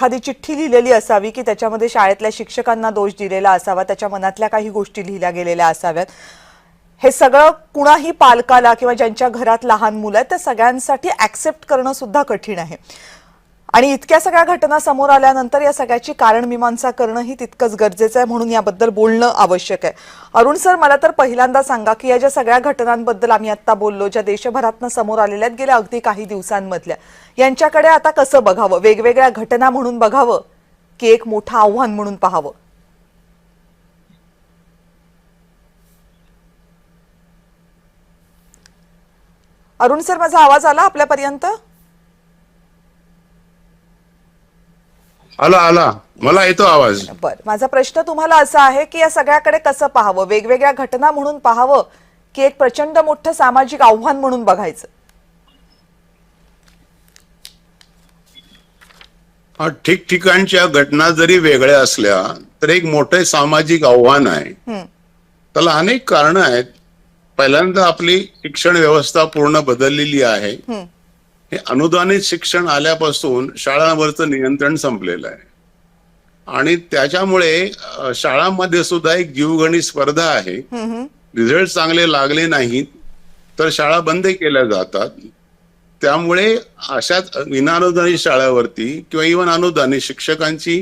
एखादी चिठ्ठी लिहिलेली असावी की त्याच्यामध्ये शाळेतल्या शिक्षकांना दोष दिलेला असावा, त्याच्या मनातल्या काही गोष्टी लिहिल्या गेलेल्या असाव्यात। हे सगळं कुणाही पालकाला किंवा ज्यांच्या घरात लहान मुलं आहेत त्या सगळ्यांसाठी ऍक्सेप्ट करणं सुद्धा कठीण आहे। आणि इतक्या सगळ्या घटना समोर आल्यानंतर या सगळ्याची कारणमीमांसा करणं ही तितकंच गरजेचं आहे, म्हणून याबद्दल बोलणं आवश्यक आहे। अरुण सर, मला तर पहिल्यांदा सांगा की या ज्या सगळ्या घटनांबद्दल आम्ही आता बोललो, ज्या देशभरातनं समोर आलेल्या आहेत गेल्या अगदी काही दिवसांमधल्या, यांच्याकडे आता कसं बघावं? वेगवेगळ्या घटना म्हणून बघावं की एक मोठं आव्हान म्हणून पाहावं? अरुण सर, माझा आवाज आला आपल्यापर्यंत? आला आला, मला येतो आवाज। बर, माझा प्रश्न तुम्हाला असा आहे की या सगळ्याकडे कसं पाहावं? वेगवेगळ्या घटना म्हणून पाहावं की एक प्रचंड मोठं सामाजिक आव्हान म्हणून बघायचं? ठिकठिकाणच्या घटना जरी वेगळ्या असल्या तर एक मोठे सामाजिक आव्हान आहे। त्याला अनेक कारणं आहेत। पहिल्यांदा आपली शिक्षण व्यवस्था पूर्ण बदललेली आहे। हे अनुदानित शिक्षण आल्यापासून शाळांवरचं नियंत्रण संपलेलं आहे आणि त्याच्यामुळे शाळांमध्ये सुद्धा एक जीवघेणी स्पर्धा आहे। रिझल्ट चांगले लागले नाहीत तर शाळा बंद केल्या जातात। त्यामुळे अशाच विनाअनुदानित शाळांवरती किंवा इव्हन अनुदानित शिक्षकांची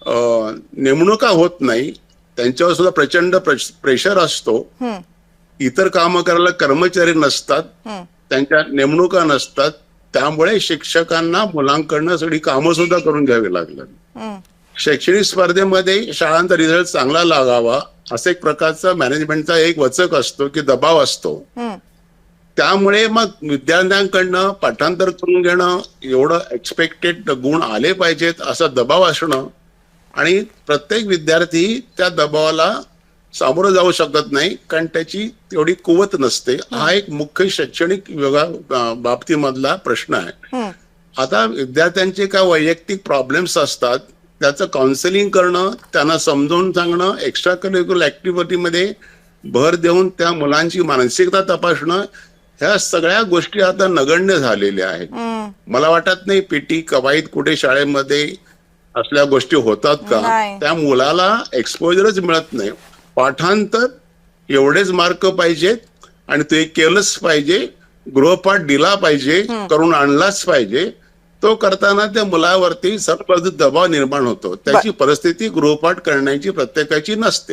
नेमणुका होत नाही, त्यांच्यावर सुद्धा प्रचंड प्रेशर असतो। इतर कामं करायला कर्मचारी नसतात, त्यांच्या नेमणुका नसतात, त्यामुळे शिक्षकांना मुलांकडनं सगळी कामं सुद्धा करून घ्यावी लागतात। शैक्षणिक स्पर्धेमध्ये शाळांचा रिझल्ट चांगला लागावा असं एक प्रकारचा मॅनेजमेंटचा एक वचक असतो की दबाव असतो। त्यामुळे मग विद्यार्थ्यांकडनं पाठांतर करून घेणं, एवढं एक्सपेक्टेड गुण आले पाहिजेत असा दबाव असणं आणि प्रत्येक विद्यार्थी त्या दबावाला सामोरं जाऊ शकत नाही कारण त्याची तेवढी कुवत नसते। हा एक मुख्य शैक्षणिक बाबतीमधला प्रश्न आहे। आता विद्यार्थ्यांचे काय वैयक्तिक प्रॉब्लेम्स असतात, त्याचं काउन्सिलिंग करणं, त्यांना समजावून सांगणं, एक्स्ट्रा करिक्युलर ऍक्टिव्हिटीमध्ये भर देऊन त्या मुलांची मानसिकता तपासणं, ह्या सगळ्या गोष्टी आता नगण्य झालेल्या आहेत। मला वाटत नाही पीटी कवायत कुठे शाळेमध्ये असल्या गोष्टी होतात का? त्या मुलाला एक्सपोजरच मिळत नाही। पाठांतर एवढेच मार्क पाहिजेत आणि तो एक केलंच पाहिजे, गृहपाठ दिला पाहिजे, करून आणलाच पाहिजे। तो करताना त्या मुलावरती सर्व दबाव निर्माण होतो, त्याची परिस्थिती गृहपाठ करण्याची प्रत्येकाची नसते।